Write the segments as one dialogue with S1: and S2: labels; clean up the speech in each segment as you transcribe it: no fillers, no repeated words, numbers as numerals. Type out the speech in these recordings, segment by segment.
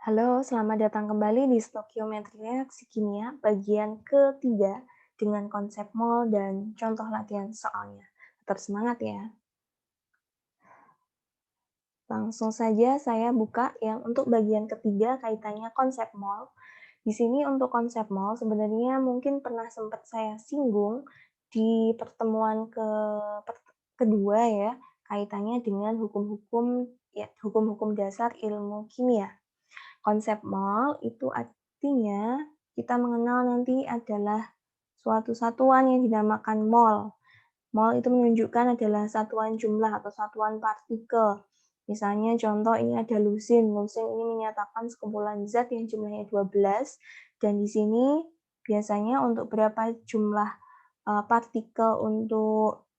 S1: Halo, selamat datang kembali di Stokiometri Reaksi Kimia bagian ketiga dengan konsep mol dan contoh latihan soalnya. Tetap semangat ya. Langsung saja saya buka yang untuk bagian ketiga kaitannya konsep mol. Di sini untuk konsep mol sebenarnya mungkin pernah sempat saya singgung di pertemuan kedua ya, kaitannya dengan hukum-hukum dasar ilmu kimia. Konsep mol itu artinya kita mengenal nanti adalah suatu satuan yang dinamakan mol. Mol itu menunjukkan adalah satuan jumlah atau satuan partikel. Misalnya contoh ini ada lusin. Lusin ini menyatakan sekumpulan zat yang jumlahnya 12 dan di sini biasanya untuk berapa jumlah partikel untuk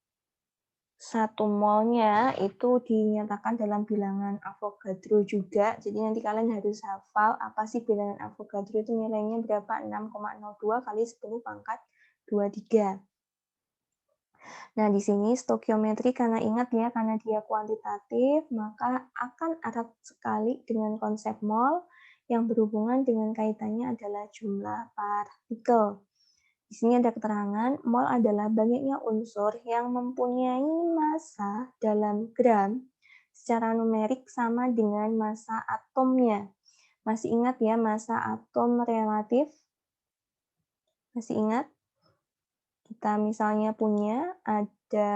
S1: satu molnya itu dinyatakan dalam bilangan Avogadro juga. Jadi nanti kalian harus hafal apa sih bilangan Avogadro itu nilainya berapa? 6,02 kali 10 pangkat 23. Nah, di sini stokiometri karena ingat ya, karena dia kuantitatif, maka akan erat sekali dengan konsep mol yang berhubungan dengan kaitannya adalah jumlah partikel. Di sini ada keterangan, mol adalah banyaknya unsur yang mempunyai massa dalam gram secara numerik sama dengan massa atomnya. Masih ingat ya massa atom relatif? Masih ingat? Kita misalnya punya ada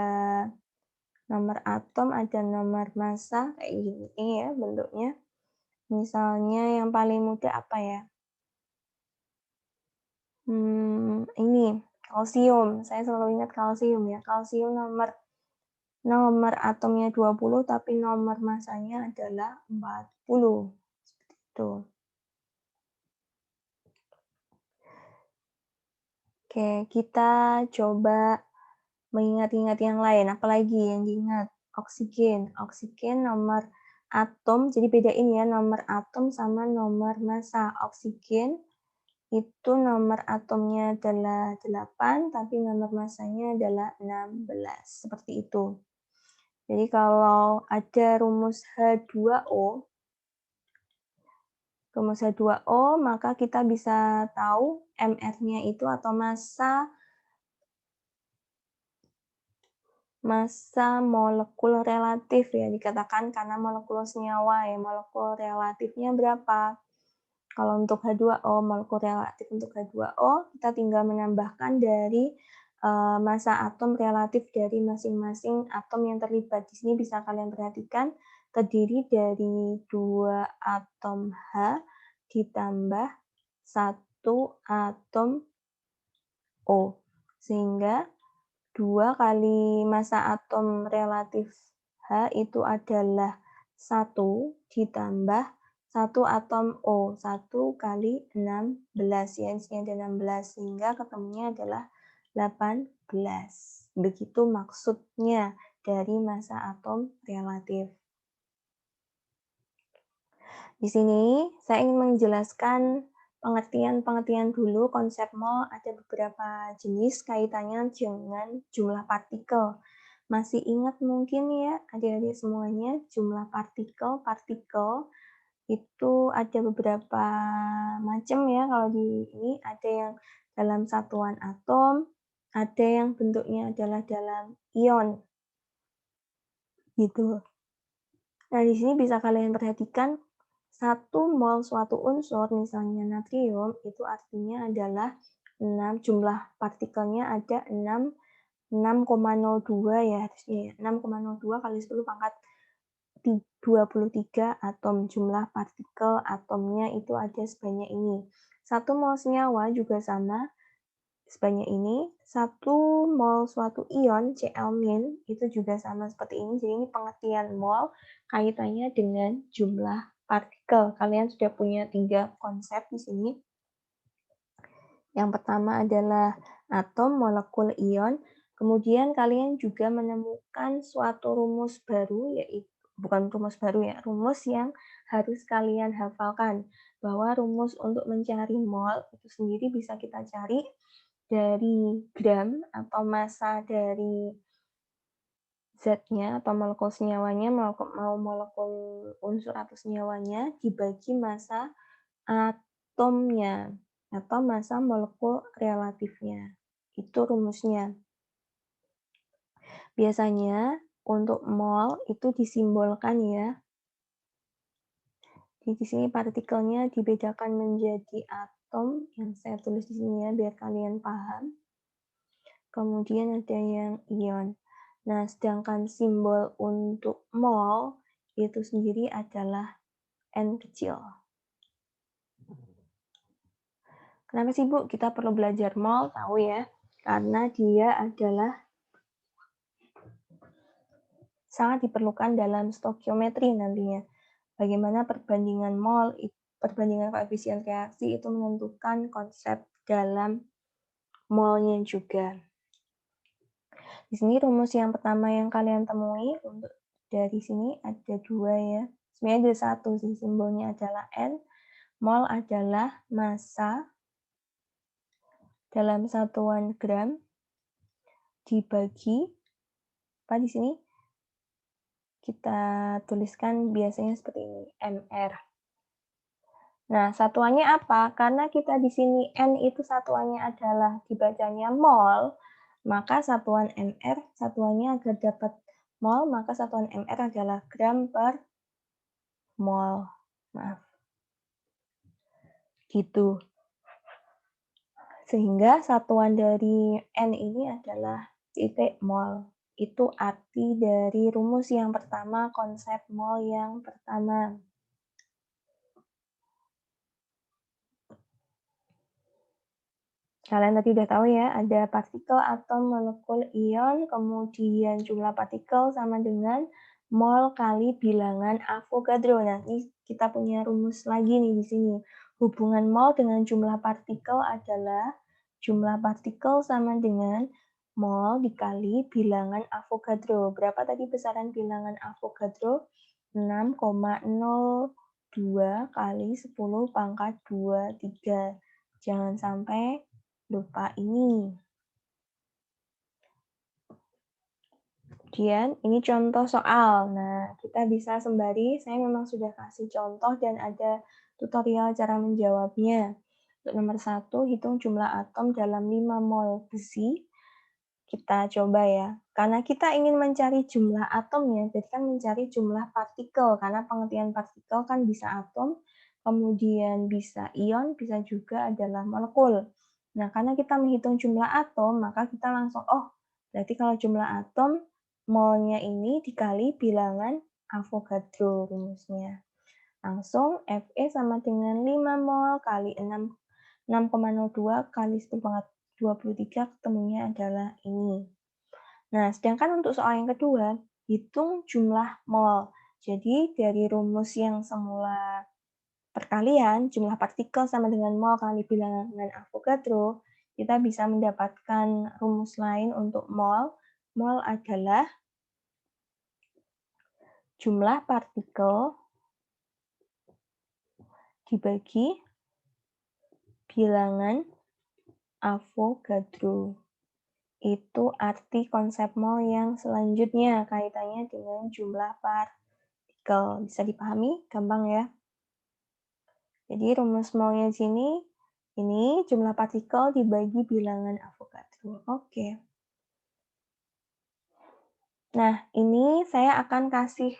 S1: nomor atom, ada nomor massa, kayak gini ya bentuknya. Misalnya yang paling mudah apa ya? Ini kalsium. Saya selalu ingat kalsium ya. Kalsium nomor nomor atomnya 20 tapi nomor massanya adalah 40. Seperti itu. Oke, kita coba mengingat-ingat yang lain. Apalagi yang diingat? Oksigen. Oksigen nomor atom, jadi bedain ya nomor atom sama nomor massa. Oksigen itu nomor atomnya adalah 8, tapi nomor massanya adalah 16. Seperti itu. Jadi kalau ada rumus H2O, maka kita bisa tahu MR-nya itu atau massa molekul relatif ya, dikatakan karena molekul senyawa ya, molekul relatifnya berapa? Kalau untuk H2O, molekul relatif untuk H2O, kita tinggal menambahkan dari massa atom relatif dari masing-masing atom yang terlibat. Di sini bisa kalian perhatikan terdiri dari 2 atom H ditambah 1 atom O. Sehingga 2 kali massa atom relatif H itu adalah 1 ditambah 1 atom O, 1 kali 16 ya, isinya ada 16, sehingga ketemunya adalah 18. Begitu maksudnya dari massa atom relatif. Di sini saya ingin menjelaskan pengertian-pengertian dulu konsep mol. Ada beberapa jenis kaitannya dengan jumlah partikel. Masih ingat mungkin ya adik-adik semuanya jumlah partikel itu ada beberapa macam ya. Kalau di ini ada yang dalam satuan atom, ada yang bentuknya adalah dalam ion gitu. Nah, di sini bisa kalian perhatikan 1 mol suatu unsur, misalnya natrium, itu artinya adalah 6, jumlah partikelnya ada 6,02 ya, harusnya ya, 6,02 kali 10 pangkat 23 atom. Jumlah partikel atomnya itu ada sebanyak ini. 1 mol senyawa juga sama, sebanyak ini. 1 mol suatu ion, Cl- itu juga sama seperti ini. Jadi ini pengertian mol kaitannya dengan jumlah partikel. Kalian sudah punya 3 konsep di sini. Yang pertama adalah atom, molekul, ion. Kemudian kalian juga menemukan suatu rumus baru, yaitu bukan rumus baru ya, rumus yang harus kalian hafalkan. Bahwa rumus untuk mencari mol itu sendiri bisa kita cari dari gram atau massa dari zatnya atau molekul senyawanya molekul unsur atau senyawanya dibagi massa atomnya atau massa molekul relatifnya. Itu rumusnya. Biasanya untuk mol itu disimbolkan ya. Di sini partikelnya dibedakan menjadi atom yang saya tulis di sini ya biar kalian paham. Kemudian ada yang ion. Nah, sedangkan simbol untuk mol itu sendiri adalah N kecil. Kenapa sih Bu kita perlu belajar mol? Tahu ya, karena dia adalah sangat diperlukan dalam stokiometri nantinya. Bagaimana perbandingan mol, perbandingan koefisien reaksi itu menentukan konsep dalam molnya juga. Di sini rumus yang pertama yang kalian temui untuk dari sini ada 2 ya. Sebenarnya ada 1 sih, simbolnya adalah N. Mol adalah massa dalam satuan gram dibagi apa di sini? Kita tuliskan biasanya seperti ini, mR. Nah, satuannya apa? Karena kita di sini N itu satuannya adalah dibacanya mol, maka satuan mR, satuannya agar dapat mol, maka satuan mR adalah gram per mol. Maaf. Gitu. Sehingga satuan dari N ini adalah titik mol. Itu arti dari rumus yang pertama, konsep mol yang pertama. Kalian tadi udah tahu ya, ada partikel, atom, molekul, ion, kemudian jumlah partikel sama dengan mol kali bilangan Avogadro. Nah, ini kita punya rumus lagi nih di sini. Hubungan mol dengan jumlah partikel adalah jumlah partikel sama dengan mol dikali bilangan Avogadro. Berapa tadi besaran bilangan Avogadro? 6,02 kali 10 pangkat 23. Jangan sampai lupa ini. Kemudian ini contoh soal. Nah, kita bisa sembari, saya memang sudah kasih contoh dan ada tutorial cara menjawabnya. Untuk nomor 1, hitung jumlah atom dalam 5 mol besi. Kita coba ya. Karena kita ingin mencari jumlah atomnya, jadi kan mencari jumlah partikel. Karena pengertian partikel kan bisa atom, kemudian bisa ion, bisa juga adalah molekul. Nah, karena kita menghitung jumlah atom, maka kita langsung, oh, berarti kalau jumlah atom, molnya ini dikali bilangan Avogadro rumusnya. Langsung Fe sama dengan 5 mol kali 6,02 kali 10 pangkat 23 ketemunya adalah ini. Nah, sedangkan untuk soal yang kedua, hitung jumlah mol. Jadi dari rumus yang semula perkalian, jumlah partikel sama dengan mol kali bilangan Avogadro, kita bisa mendapatkan rumus lain untuk mol. Mol adalah jumlah partikel dibagi bilangan Avogadro. Itu arti konsep mol yang selanjutnya kaitannya dengan jumlah partikel. Bisa dipahami? Gampang ya? Jadi rumus molnya di sini, ini jumlah partikel dibagi bilangan Avogadro. Oke. Nah, ini saya akan kasih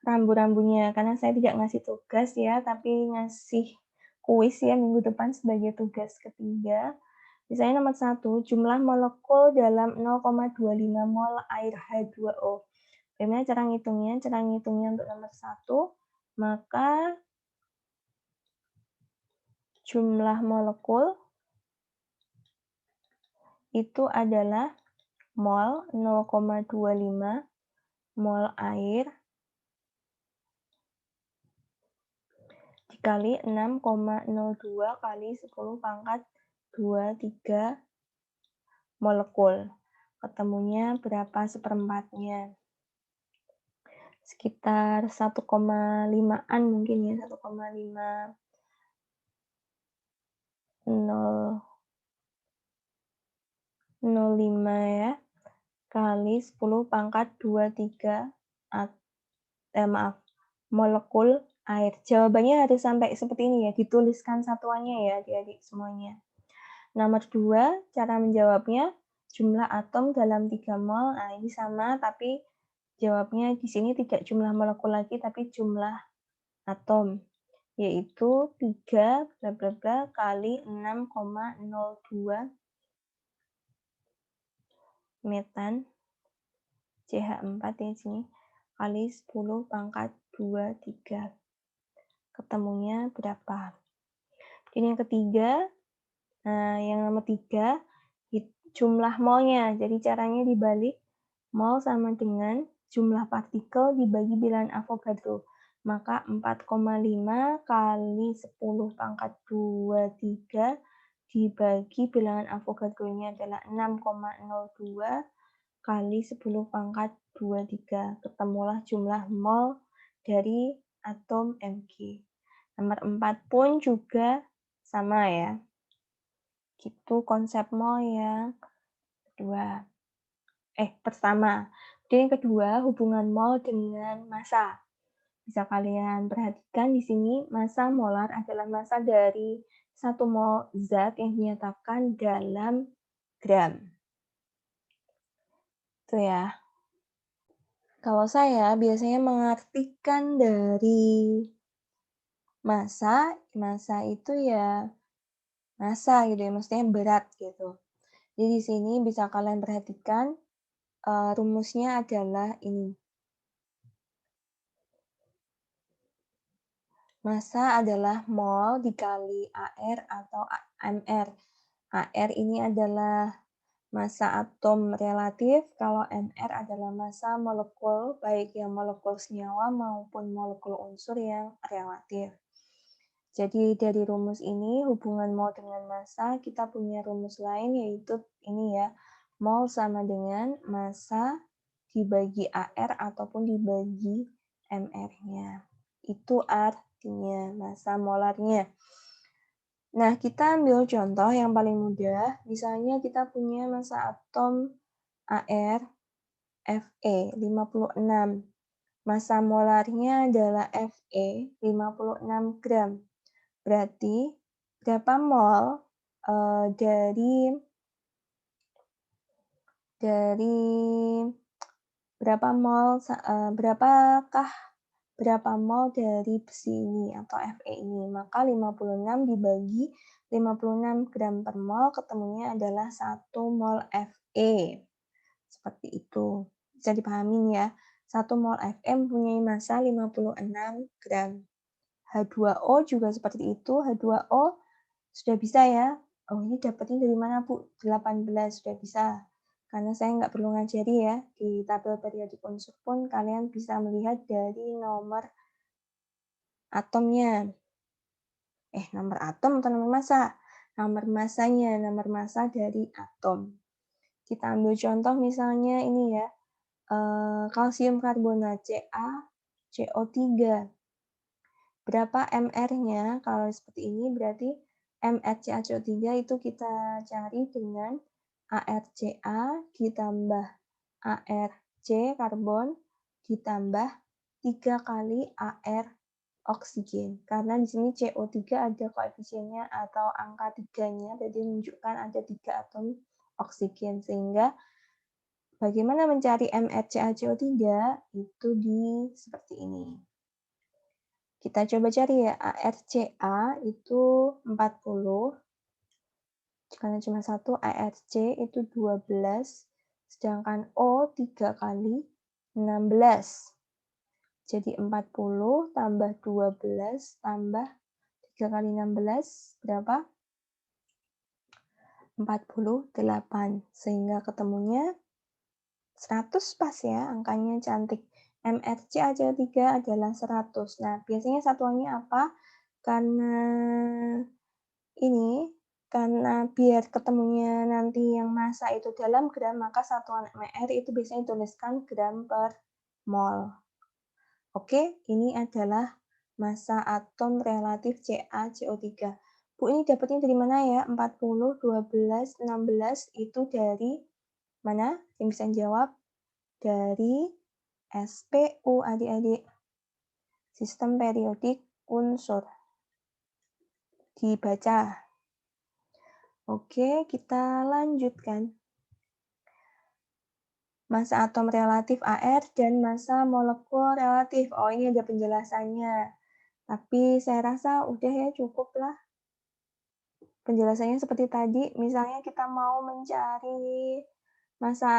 S1: rambu-rambunya, karena saya tidak ngasih tugas ya, tapi ngasih kuis ya minggu depan sebagai tugas ketiga. Misalnya nomor 1, jumlah molekul dalam 0,25 mol air H2O. Bagaimana cara ngitungnya? Cara ngitungnya untuk nomor 1, maka jumlah molekul itu adalah mol 0,25 mol air dikali 6,02 kali 10 pangkat 23 molekul. Ketemunya berapa seperempatnya? Sekitar 1,5-an mungkin ya, 1,5 0,05 ya. kali 10 pangkat 23 maaf, molekul air. Jawabannya harus sampai seperti ini ya, dituliskan satuannya ya adik-adik semuanya. Nomor 2, cara menjawabnya, jumlah atom dalam 3 mol. Nah, ini sama, tapi jawabnya di sini tidak jumlah molekul lagi, tapi jumlah atom, yaitu 3 bla bla bla kali 6,02 metan CH4 di sini kali 10 pangkat 23. Ketemunya berapa? Ini yang ketiga, yang nomor 3, jumlah molnya. Jadi caranya dibalik, mol sama dengan jumlah partikel dibagi bilangan Avogadro. Maka 4,5 kali 10 pangkat 23 dibagi bilangan Avogadro-nya adalah 6,02 kali 10 pangkat 23. Ketemulah jumlah mol dari atom Mg. Nomor 4 pun juga sama ya. Gitu konsep mol yang kedua. Pertama. Kemudian yang kedua, hubungan mol dengan massa. Bisa kalian perhatikan di sini, massa molar adalah massa dari 1 mol zat yang dinyatakan dalam gram. Itu ya. Kalau saya biasanya mengartikan dari massa itu ya massa gitu ya, maksudnya berat gitu. Jadi di sini bisa kalian perhatikan rumusnya adalah ini. Massa adalah mol dikali AR atau MR. AR ini adalah massa atom relatif, kalau MR adalah massa molekul, baik yang molekul senyawa maupun molekul unsur yang relatif. Jadi dari rumus ini, hubungan mol dengan massa, kita punya rumus lain yaitu ini ya, mol sama dengan massa dibagi AR ataupun dibagi MR-nya. Itu artinya massa molarnya. Nah, kita ambil contoh yang paling mudah. Misalnya kita punya massa atom AR Fe 56. Massa molarnya adalah Fe 56 gram. Berarti berapa mol dari berapa mol dari besi ini atau Fe ini? Maka 56 dibagi 56 gram per mol ketemunya adalah 1 mol Fe. Seperti itu. Bisa dipahami ya. 1 mol Fe mempunyai massa 56 gram. H2O juga seperti itu. H2O sudah bisa ya. Oh, ini dapatnya dari mana, Bu? 18 sudah bisa. Karena saya nggak perlu ngajari ya. Di tabel periodik unsur pun kalian bisa melihat dari nomor atomnya. Nomor atom atau nomor massa? Nomor massanya, nomor massa dari atom. Kita ambil contoh misalnya ini ya. Kalsium karbonat CaCO3. Berapa mR-nya? Kalau seperti ini berarti MrCaCO3 itu kita cari dengan ArCa ditambah Arc karbon ditambah 3 kali Ar oksigen. Karena di sini CO3 ada koefisiennya atau angka 3-nya, berarti menunjukkan ada 3 atom oksigen. Sehingga bagaimana mencari MrCaCO3? Itu seperti ini. Kita coba cari ya, ArCa itu 40, karena cuma satu, ArC itu 12, sedangkan O 3 kali 16. Jadi 40 tambah 12 tambah 3 kali 16, berapa? 48. Sehingga ketemunya 100 pas ya, angkanya cantik. MrCaCO3 adalah 100. Nah, biasanya satuannya apa? Karena biar ketemunya nanti yang massa itu dalam gram, maka satuan MR itu biasanya dituliskan gram per mol. Oke, ini adalah massa atom relatif CaCO3. Bu, ini dapatnya dari mana ya? 40, 12, 16 itu dari Mana yang bisa jawab? Dari SPU adik-adik. Sistem periodik unsur. Dibaca. Oke, kita lanjutkan. Massa atom relatif AR dan massa molekul relatif. Oh, ini ada penjelasannya. Tapi saya rasa udah ya, cukup lah. Penjelasannya seperti tadi, misalnya kita mau mencari massa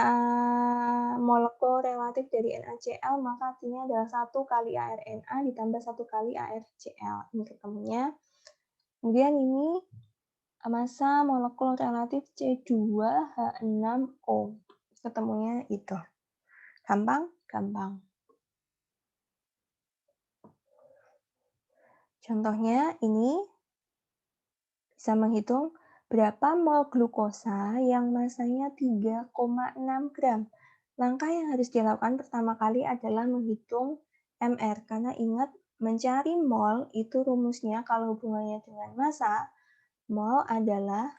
S1: molekul relatif dari NaCl, maka artinya adalah 1 kali ArNa ditambah 1 kali ArCl. Ini ketemunya. Kemudian ini massa molekul relatif C2H6O. Ketemunya itu. Gampang? Gampang. Contohnya ini bisa menghitung berapa mol glukosa yang masanya 3,6 gram. Langkah yang harus dilakukan pertama kali adalah menghitung MR, karena ingat mencari mol itu rumusnya kalau hubungannya dengan massa, mol adalah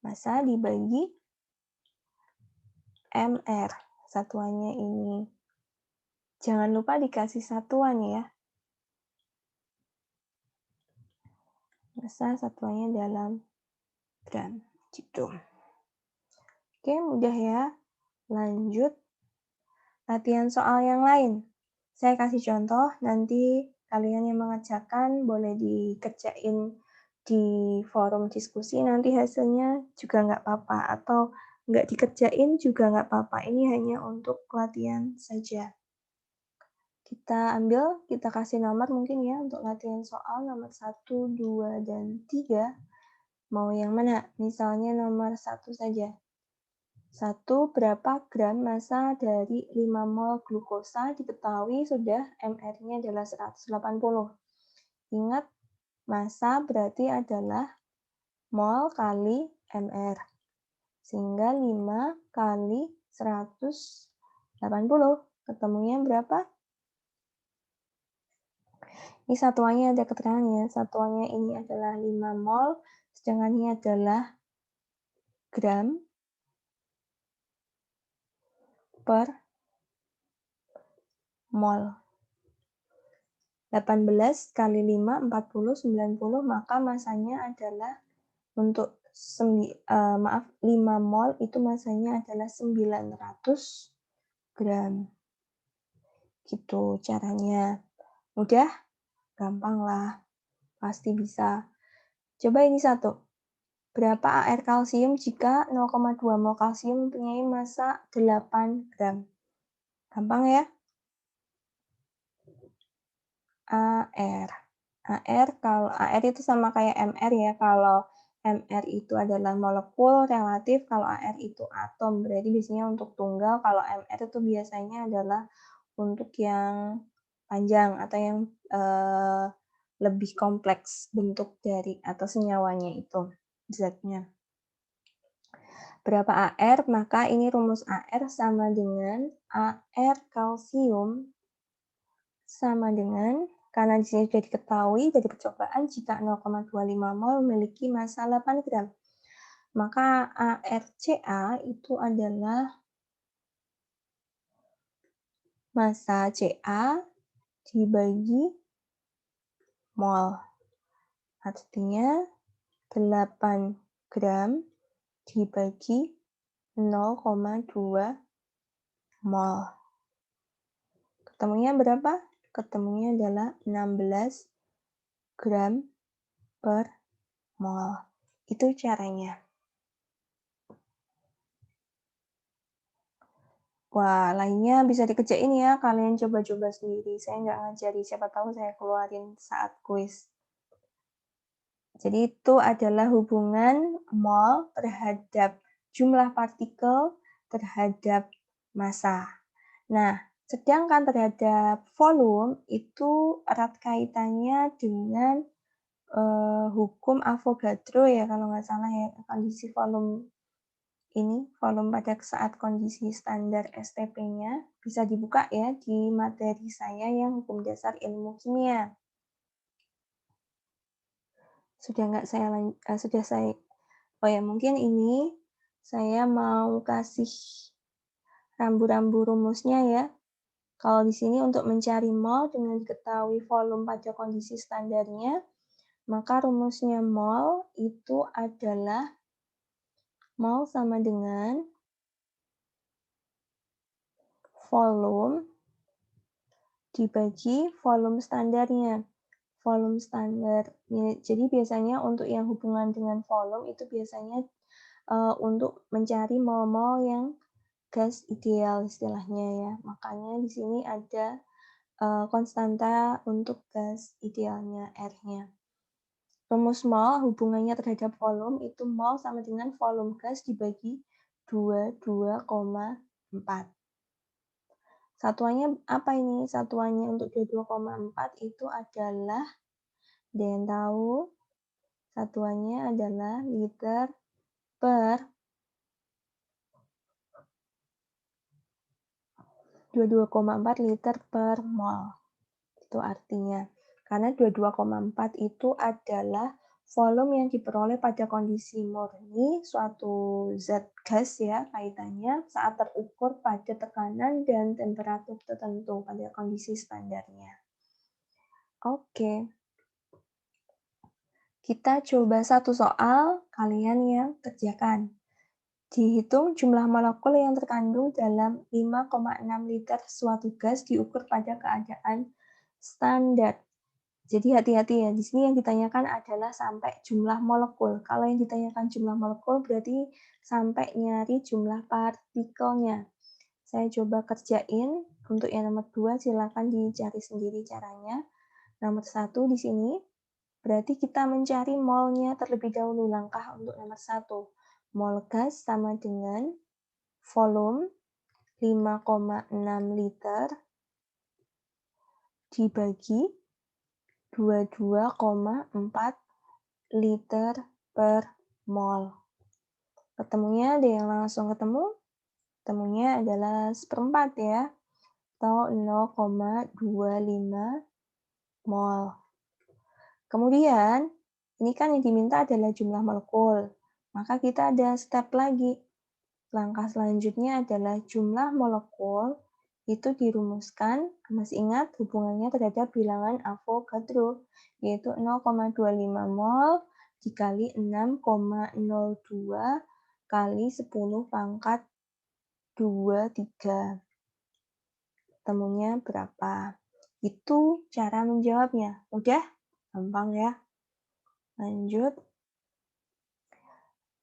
S1: massa dibagi MR, satuannya ini. Jangan lupa dikasih satuan ya. Massa satuannya dalam gram, gitu. Oke, mudah ya. Lanjut. Latihan soal yang lain. Saya kasih contoh, nanti kalian yang mengerjakan boleh dikerjain di forum diskusi, nanti hasilnya juga nggak apa-apa, atau nggak dikerjain juga nggak apa-apa. Ini hanya untuk latihan saja. Kita kasih nomor mungkin ya untuk latihan soal nomor 1, 2, dan 3. Mau yang mana? Misalnya nomor 1 saja. 1. Berapa gram massa dari 5 mol glukosa diketahui sudah MR-nya adalah 180. Ingat, massa berarti adalah mol kali MR. Sehingga 5 kali 180. Ketemunya berapa? Ini satuannya ada keterangannya. Satuannya ini adalah 5 mol, sedangkan ini adalah gram per mol. 18 kali 5, 40, 90, maka masanya adalah untuk 5 mol itu masanya adalah 900 gram. Gitu caranya. Mudah? Gampang lah. Pasti bisa. Coba ini satu. Berapa AR kalsium jika 0,2 mol kalsium mempunyai massa 8 gram? Gampang ya? AR. Kalau AR itu sama kayak MR ya. Kalau MR itu adalah molekul relatif, kalau AR itu atom. Berarti biasanya untuk tunggal, kalau MR itu biasanya adalah untuk yang panjang atau yang lebih kompleks bentuk dari atau senyawanya itu, zatnya. Berapa AR? Maka ini rumus AR sama dengan AR kalsium sama dengan, karena di sini sudah diketahui dari percobaan jika 0,25 mol memiliki massa 8 gram. Maka ArCa itu adalah massa Ca dibagi mol. Artinya 8 gram dibagi 0,2 mol. Ketemunya berapa? Ketemunya adalah 16 gram per mol. Itu caranya. Wah, lainnya bisa dikerjain ya. Kalian coba-coba sendiri. Saya nggak ngajari, siapa tahu saya keluarin saat kuis. Jadi itu adalah hubungan mol terhadap jumlah partikel terhadap massa. Nah, sedangkan terhadap volume itu erat kaitannya dengan hukum Avogadro ya kalau nggak salah ya, kondisi volume ini, volume pada saat kondisi standar STP-nya bisa dibuka ya di materi saya yang hukum dasar ilmu kimia. Sudah nggak saya oh ya mungkin ini Saya mau kasih rambu-rambu rumusnya ya. Kalau di sini untuk mencari mol dengan diketahui volume pada kondisi standarnya, maka rumusnya mol itu adalah mol sama dengan volume dibagi volume standarnya. Volume standar. Jadi biasanya untuk yang hubungan dengan volume itu biasanya untuk mencari mol-mol yang gas ideal istilahnya ya. Makanya di sini ada konstanta untuk gas idealnya R-nya. Rumus mol hubungannya terhadap volume itu mol sama dengan volume gas dibagi 22,4. Satuannya apa ini? Satuannya untuk 22,4 itu adalah, ada yang tahu? Satuannya adalah liter per 22,4 liter per mol. Itu artinya. Karena 22,4 itu adalah volume yang diperoleh pada kondisi murni suatu zat gas ya kaitannya saat terukur pada tekanan dan temperatur tertentu pada kondisi standarnya. Oke. Kita coba satu soal, kalian yang kerjakan. Dihitung jumlah molekul yang terkandung dalam 5,6 liter suatu gas diukur pada keadaan standar. Jadi hati-hati ya, di sini yang ditanyakan adalah sampai jumlah molekul. Kalau yang ditanyakan jumlah molekul berarti sampai nyari jumlah partikelnya. Saya coba kerjain, untuk yang nomor 2 silakan dicari sendiri caranya. Nomor 1 di sini, berarti kita mencari molnya terlebih dahulu. Langkah untuk nomor 1. Mol gas sama dengan volume 5,6 liter dibagi 22,4 liter per mol. Ketemunya ada yang langsung ketemu? Ketemunya adalah 1/4 ya, atau 0,25 mol. Kemudian, ini kan yang diminta adalah jumlah molekul. Maka kita ada step lagi. Langkah selanjutnya adalah jumlah molekul itu dirumuskan, masih ingat hubungannya terhadap bilangan Avogadro, yaitu 0,25 mol dikali 6,02 kali 10 pangkat 23. Temunya berapa? Itu cara menjawabnya. Udah? Gampang ya. Lanjut.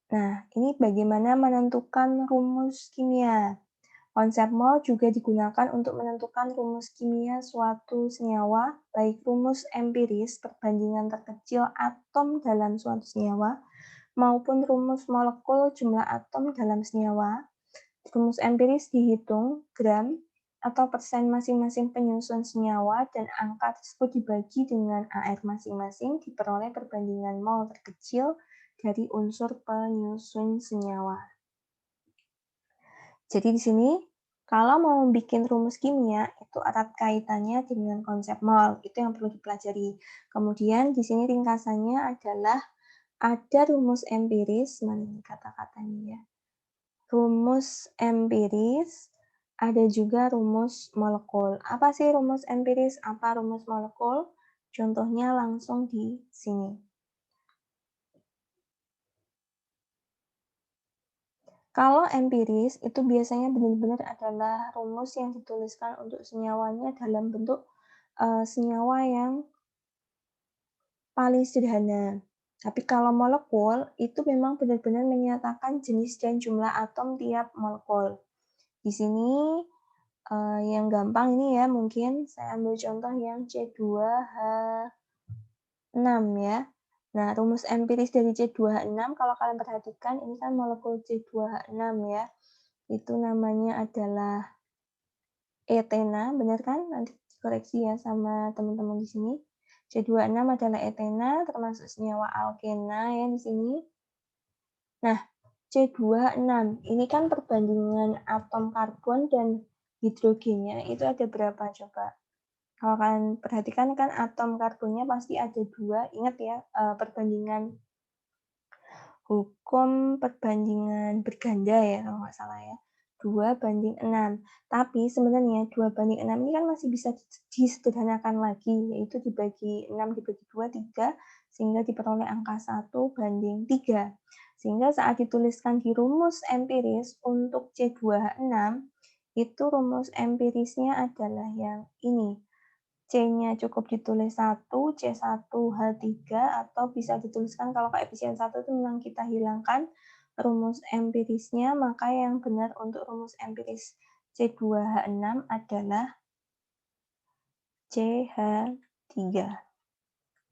S1: Nah, ini bagaimana menentukan rumus kimia. Konsep mol juga digunakan untuk menentukan rumus kimia suatu senyawa, baik rumus empiris perbandingan terkecil atom dalam suatu senyawa, maupun rumus molekul jumlah atom dalam senyawa. Rumus empiris dihitung gram atau persen masing-masing penyusun senyawa dan angka tersebut dibagi dengan AR masing-masing diperoleh perbandingan mol terkecil dari unsur penyusun senyawa. Jadi di sini kalau mau bikin rumus kimia itu erat kaitannya dengan konsep mol, itu yang perlu dipelajari. Kemudian di sini ringkasannya adalah ada rumus empiris, mana ini kata-katanya ya. Rumus empiris, ada juga rumus molekul. Apa sih rumus empiris? Apa rumus molekul? Contohnya langsung di sini. Kalau empiris, itu biasanya benar-benar adalah rumus yang dituliskan untuk senyawanya dalam bentuk senyawa yang paling sederhana. Tapi kalau molekul, itu memang benar-benar menyatakan jenis dan jumlah atom tiap molekul. Di sini yang gampang ini ya, mungkin saya ambil contoh yang C2H6 ya. Nah, rumus empiris dari C2H6, kalau kalian perhatikan, ini kan molekul C2H6 ya. Itu namanya adalah etena, benar kan? Nanti dikoreksi ya sama teman-teman di sini. C26 adalah etena, termasuk senyawa alkena ya di sini. Nah, C26, ini kan perbandingan atom karbon dan hidrogennya itu ada berapa coba? Kalau kalian perhatikan kan atom karbonnya pasti ada 2, ingat ya perbandingan hukum perbandingan berganda ya, kalau nggak salah ya, 2:6. Tapi sebenarnya 2:6 ini kan masih bisa disederhanakan lagi, yaitu dibagi 6 dibagi 2, 3, sehingga diperoleh angka 1:3. Sehingga saat dituliskan di rumus empiris untuk C2H6, itu rumus empirisnya adalah yang ini. C-nya cukup ditulis 1, C1H3, atau bisa dituliskan kalau koefisien 1 itu memang kita hilangkan rumus empirisnya, maka yang benar untuk rumus empiris C2H6 adalah CH3.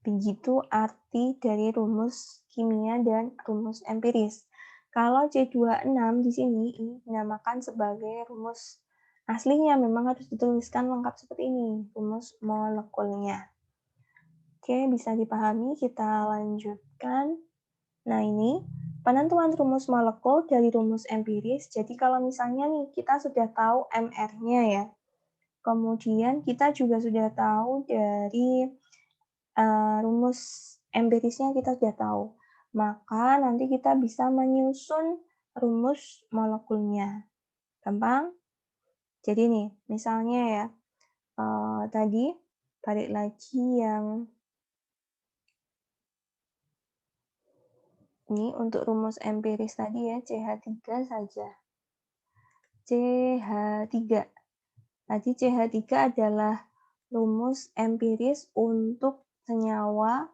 S1: Begitu arti dari rumus kimia dan rumus empiris. Kalau C2H6 di sini ini dinamakan sebagai rumus aslinya, memang harus dituliskan lengkap seperti ini, rumus molekulnya. Oke, bisa dipahami, kita lanjutkan. Nah, ini penentuan rumus molekul dari rumus empiris. Jadi kalau misalnya nih, kita sudah tahu MR-nya ya. Kemudian kita juga sudah tahu dari rumus empirisnya kita sudah tahu. Maka nanti kita bisa menyusun rumus molekulnya. Gampang? Jadi nih, misalnya ya, tadi balik lagi yang ini untuk rumus empiris tadi ya, CH3 saja. CH3. Tadi CH3 adalah rumus empiris untuk senyawa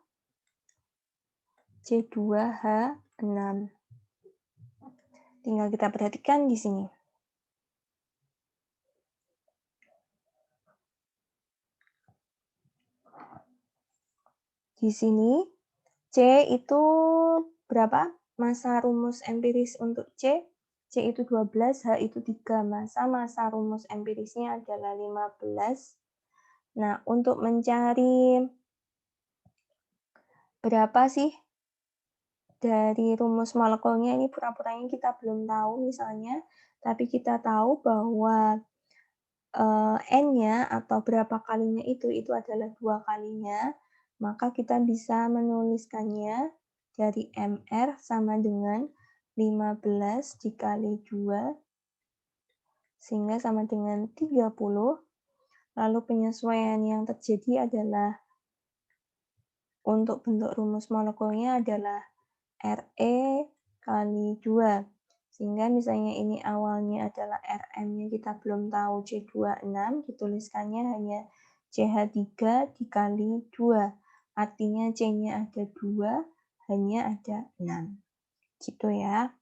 S1: C2H6. Tinggal kita perhatikan di sini. Di sini C itu berapa? Masa rumus empiris untuk C? C itu 12, H itu 3. Masa rumus empirisnya adalah 15. Nah, untuk mencari berapa sih dari rumus molekulnya, ini pura-puranya kita belum tahu misalnya, tapi kita tahu bahwa N-nya atau berapa kalinya itu adalah 2 kalinya, maka kita bisa menuliskannya dari MR sama dengan 15 dikali 2, sehingga sama dengan 30. Lalu penyesuaian yang terjadi adalah untuk bentuk rumus molekulnya adalah Re kali 2. Sehingga misalnya ini awalnya adalah Rm-nya kita belum tahu C26, dituliskannya hanya CH3 dikali 2. Artinya C-nya ada 2, H-nya ada 6. Gitu ya.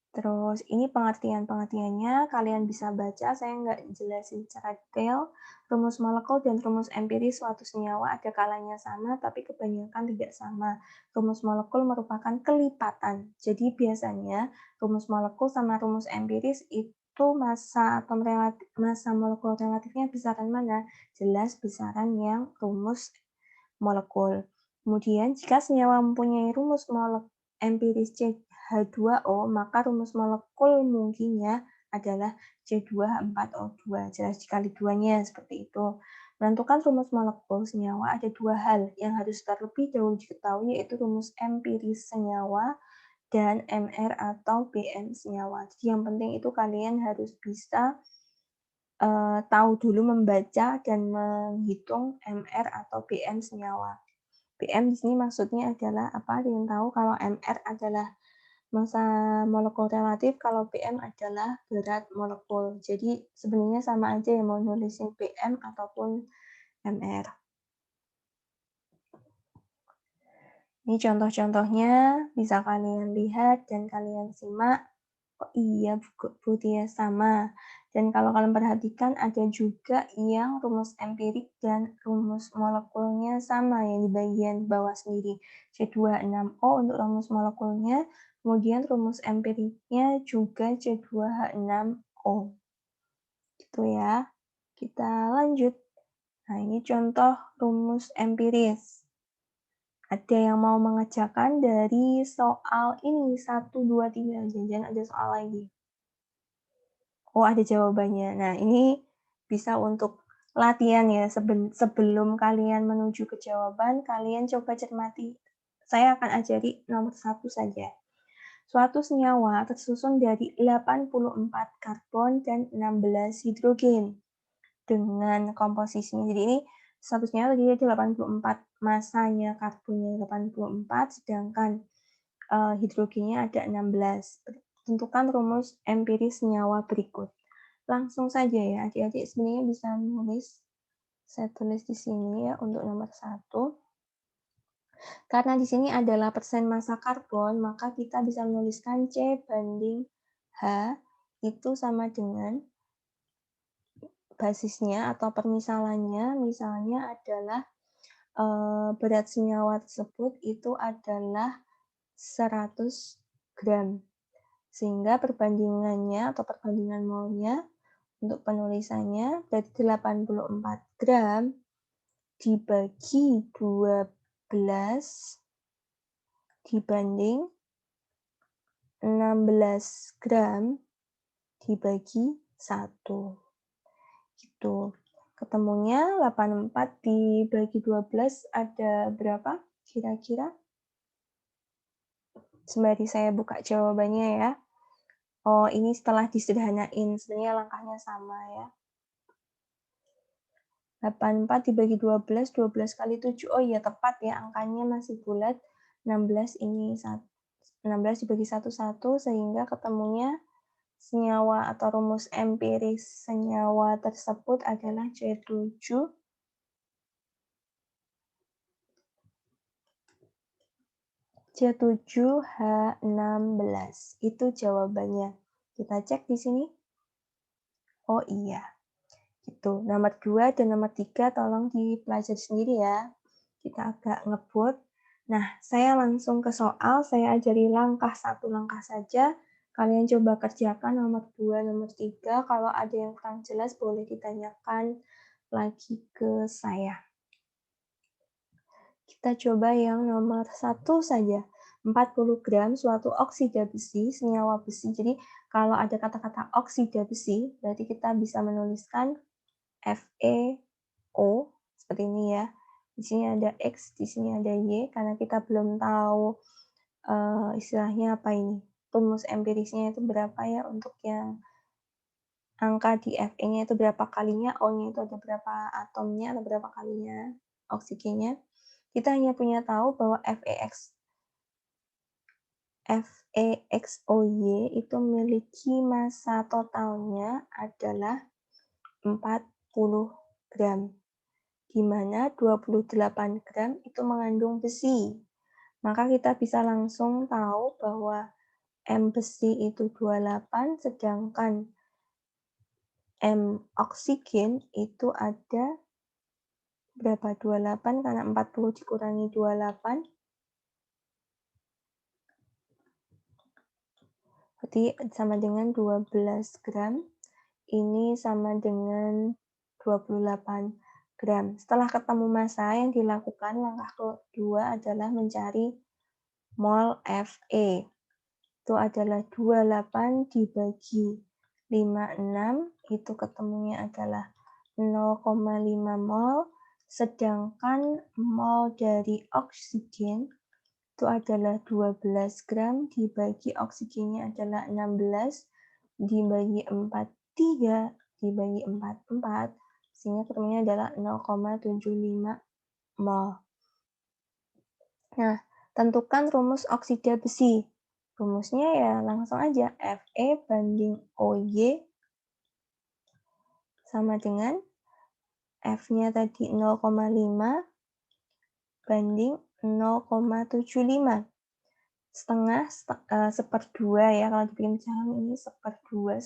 S1: Terus ini pengertian-pengertiannya, kalian bisa baca, saya nggak jelasin secara detail. Rumus molekul dan rumus empiris suatu senyawa ada kalanya sama, tapi kebanyakan tidak sama. Rumus molekul merupakan kelipatan. Jadi biasanya rumus molekul sama rumus empiris itu masa atom relatif, masa molekul relatifnya besaran mana? Jelas besaran yang rumus molekul. Kemudian jika senyawa mempunyai rumus molekul empiris CH2O, maka rumus molekul mungkinnya adalah C2H4O2. Jelas dikali duanya seperti itu. Menentukan rumus molekul senyawa ada 2 hal yang harus terlebih dahulu diketahui, yaitu rumus empiris senyawa dan MR atau BM senyawa. Jadi yang penting itu kalian harus bisa tahu dulu membaca dan menghitung MR atau BM senyawa. BM di sini maksudnya adalah apa? Ada yang tahu kalau MR adalah massa molekul relatif, kalau BM adalah berat molekul. Jadi sebenarnya sama aja ya mau nulisin BM ataupun MR. Ini contoh-contohnya bisa kalian lihat dan kalian simak. Oh iya, buktinya sama. Dan kalau kalian perhatikan ada juga yang rumus empirik dan rumus molekulnya sama yang di bagian bawah sendiri. C2H6O untuk rumus molekulnya, kemudian rumus empiriknya juga C2H6O. Gitu ya. Kita lanjut. Nah, ini contoh rumus empiris. Ada yang mau mengerjakan dari soal ini, 1, 2, 3. Jangan-jangan ada soal lagi. Oh, ada jawabannya. Nah, ini bisa untuk latihan ya. Sebelum kalian menuju ke jawaban, kalian coba cermati Saya akan ajari nomor 1 saja. Suatu senyawa tersusun dari 84 karbon dan 16 hidrogen dengan komposisinya. Jadi ini satu senyawa tadi ada 84, masanya karbonnya 84, sedangkan hidrogennya ada 16. Tentukan rumus empiris senyawa berikut. Langsung saja ya, adik-adik sebenarnya bisa nulis. Saya tulis di sini ya untuk nomor 1. Karena di sini adalah persen massa karbon, maka kita bisa menuliskan C banding H itu sama dengan basisnya atau permisalannya, misalnya adalah berat senyawa tersebut itu adalah 100 gram. Sehingga perbandingannya atau perbandingan molnya untuk penulisannya dari 84 gram dibagi 12 dibanding 16 gram dibagi 1. Gitu. Ketemunya 84 dibagi 12 ada berapa kira-kira? Sembari saya buka jawabannya ya. Oh, ini setelah disederhanain, sebenarnya langkahnya sama ya. 84 dibagi 12, 12 kali 7, oh iya tepat ya, angkanya masih bulat. 16 ini 16 dibagi 1, 1, sehingga ketemunya senyawa atau rumus empiris senyawa tersebut adalah C7 C7H16. Itu jawabannya. Kita cek di sini. Oh iya. Gitu. Nomor 2 dan nomor 3 tolong dipelajari sendiri ya. Kita agak ngebut. Nah, saya langsung ke soal. Saya ajari langkah 1 langkah saja. Kalian coba kerjakan nomor 2, nomor 3. Kalau ada yang kurang jelas boleh ditanyakan lagi ke saya. Kita coba yang nomor 1 saja. 40 gram suatu oksida besi, senyawa besi. Jadi kalau ada kata-kata oksida besi, berarti kita bisa menuliskan FeO seperti ini ya. Di sini ada X, di sini ada Y, karena kita belum tahu istilahnya apa ini. Rumus empirisnya itu berapa ya untuk yang angka di Fe-nya itu berapa kalinya, O-nya itu ada berapa atomnya, atau berapa kalinya oksigennya. Kita hanya punya tahu bahwa FeXOY itu memiliki massa totalnya adalah 40 gram, di mana 28 gram itu mengandung besi. Maka kita bisa langsung tahu bahwa M besi itu 28, sedangkan M oksigen itu ada berapa? 28 karena 40 dikurangi 28. Berarti sama dengan 12 gram. Ini sama dengan 28 gram. Setelah ketemu massa, yang dilakukan langkah kedua adalah mencari mol Fe. Itu adalah 28 dibagi 56, itu ketemunya adalah 0,5 mol, sedangkan mol dari oksigen itu adalah 12 gram dibagi oksigennya adalah 16 dibagi 4, 3 dibagi 4, 4, sehingga ketemunya adalah 0,75 mol. Nah, tentukan rumus oksida besi. Rumusnya ya langsung aja Fe banding OY sama dengan F-nya tadi 0,5 banding 0,75. Seperdua ya, kalau dibikin pecahan ini seperdua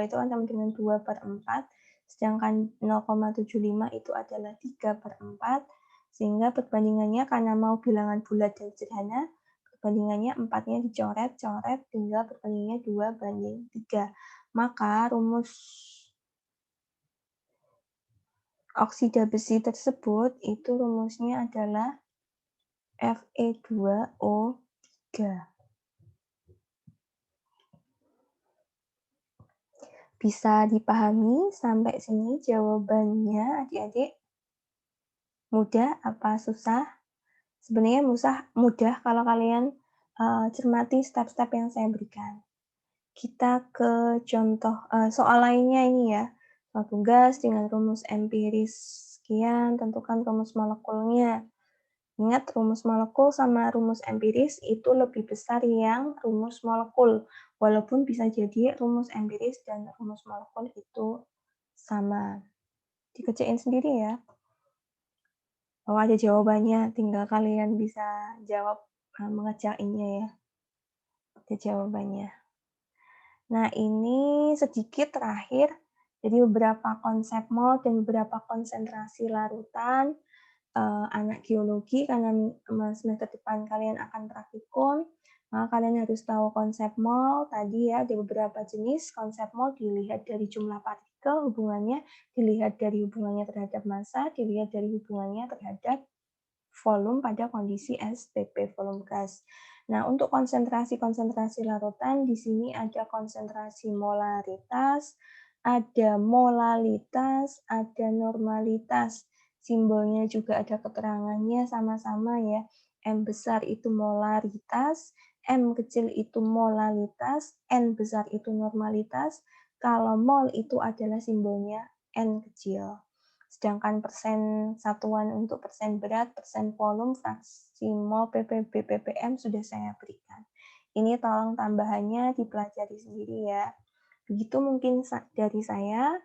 S1: itu kan sama dengan 2/4, sedangkan 0,75 itu adalah 3/4, sehingga perbandingannya karena mau bilangan bulat dan sederhana, perbandingannya 4-nya dicoret-coret, tinggal perbandingannya 2/3. Maka rumus oksida besi tersebut itu rumusnya adalah Fe2O3. Bisa dipahami sampai sini jawabannya adik-adik? Mudah apa susah? Sebenarnya mudah kalau kalian, cermati step-step yang saya berikan. Kita ke contoh, soal lainnya ini ya. Suatu gas dengan rumus empiris sekian, tentukan rumus molekulnya. Ingat rumus molekul sama rumus empiris itu lebih besar yang rumus molekul, walaupun bisa jadi rumus empiris dan rumus molekul itu sama. Dikerjain sendiri ya. Bahwa ada jawabannya, tinggal kalian bisa jawab, mengerjainnya ya, ada jawabannya. Nah, ini sedikit terakhir, jadi beberapa konsep mol dan beberapa konsentrasi larutan, anak geologi karena semester depan kalian akan praktikum, maka kalian harus tahu konsep mol tadi ya, ada beberapa jenis konsep mol dilihat dari jumlah partikel hubungannya, dilihat dari hubungannya terhadap massa, dilihat dari hubungannya terhadap volume pada kondisi SPP, volume gas. Nah, untuk konsentrasi-konsentrasi larutan, di sini ada konsentrasi molaritas, ada molalitas, ada normalitas. Simbolnya juga ada keterangannya sama-sama ya. M besar itu molaritas, M kecil itu molalitas, N besar itu normalitas. Kalau mol itu adalah simbolnya N kecil. Sedangkan persen satuan untuk persen berat, persen volume, fraksi mol, ppb, ppm sudah saya berikan. Ini tolong tambahannya dipelajari sendiri ya. Begitu mungkin dari saya.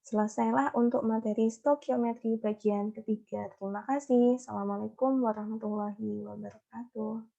S1: Selesailah untuk materi stokiometri bagian ketiga. Terima kasih. Assalamualaikum warahmatullahi wabarakatuh.